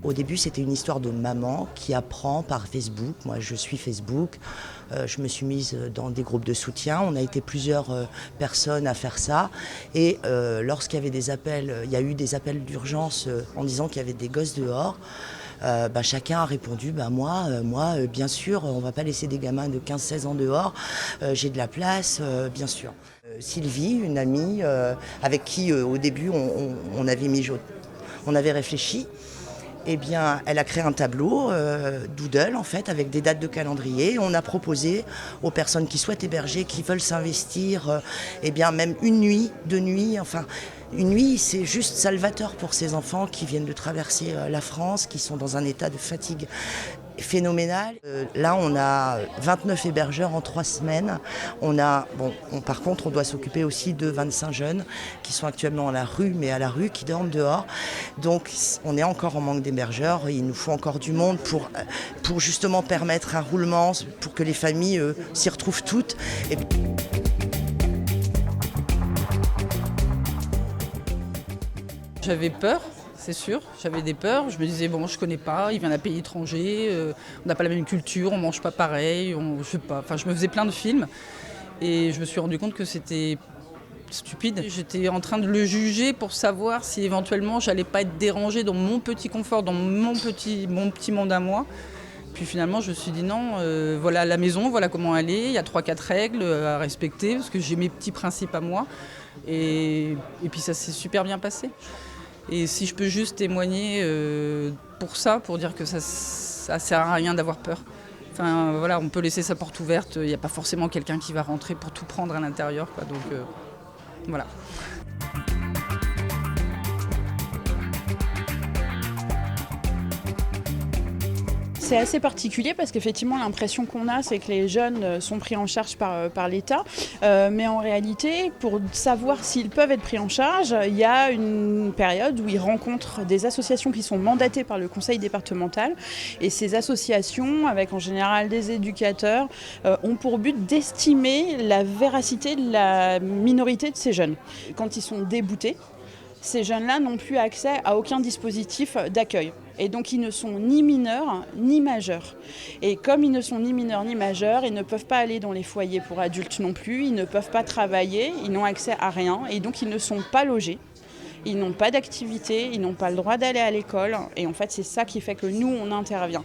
Au début, c'était une histoire de maman qui apprend par Facebook. Moi, je suis Facebook. Je me suis mise dans des groupes de soutien. On a été plusieurs personnes à faire ça. Et lorsqu'il y avait des appels, il y a eu des appels d'urgence en disant qu'il y avait des gosses dehors. Chacun a répondu, moi, bien sûr, on ne va pas laisser des gamins de 15-16 ans dehors. J'ai de la place, bien sûr. Sylvie, une amie avec qui au début on avait réfléchi. Eh bien, elle a créé un tableau, Doodle en fait, avec des dates de calendrier. On a proposé aux personnes qui souhaitent héberger, qui veulent s'investir, eh bien même une nuit, 2 nuits, enfin une nuit, c'est juste salvateur pour ces enfants qui viennent de traverser la France, qui sont dans un état de fatigue phénoménal. Là, on a 29 hébergeurs en 3 semaines. Par contre, on doit s'occuper aussi de 25 jeunes qui sont actuellement à la rue, qui dorment dehors. Donc, on est encore en manque d'hébergeurs. Il nous faut encore du monde pour justement permettre un roulement, pour que les familles s'y retrouvent toutes. J'avais peur. C'est sûr, j'avais des peurs. Je me disais, bon, je connais pas, il vient d'un pays étranger, on n'a pas la même culture, on mange pas pareil, je sais pas. Enfin, je me faisais plein de films et je me suis rendu compte que c'était stupide. J'étais en train de le juger pour savoir si éventuellement j'allais pas être dérangée dans mon petit confort, dans mon petit monde à moi. Puis finalement, je me suis dit non, voilà la maison, voilà comment elle est, il y a 3-4 règles à respecter parce que j'ai mes petits principes à moi. Et puis ça s'est super bien passé. Et si je peux juste témoigner pour dire que ça sert à rien d'avoir peur. Enfin voilà, on peut laisser sa porte ouverte, il n'y a pas forcément quelqu'un qui va rentrer pour tout prendre à l'intérieur, quoi. Donc voilà. C'est assez particulier parce qu'effectivement l'impression qu'on a c'est que les jeunes sont pris en charge par l'État, mais en réalité pour savoir s'ils peuvent être pris en charge, il y a une période où ils rencontrent des associations qui sont mandatées par le conseil départemental et ces associations, avec en général des éducateurs, ont pour but d'estimer la véracité de la minorité de ces jeunes. Quand ils sont déboutés, ces jeunes-là n'ont plus accès à aucun dispositif d'accueil. Et donc ils ne sont ni mineurs ni majeurs. Et comme ils ne sont ni mineurs ni majeurs, ils ne peuvent pas aller dans les foyers pour adultes non plus, ils ne peuvent pas travailler, ils n'ont accès à rien et donc ils ne sont pas logés. Ils n'ont pas d'activité, ils n'ont pas le droit d'aller à l'école et en fait c'est ça qui fait que nous on intervient.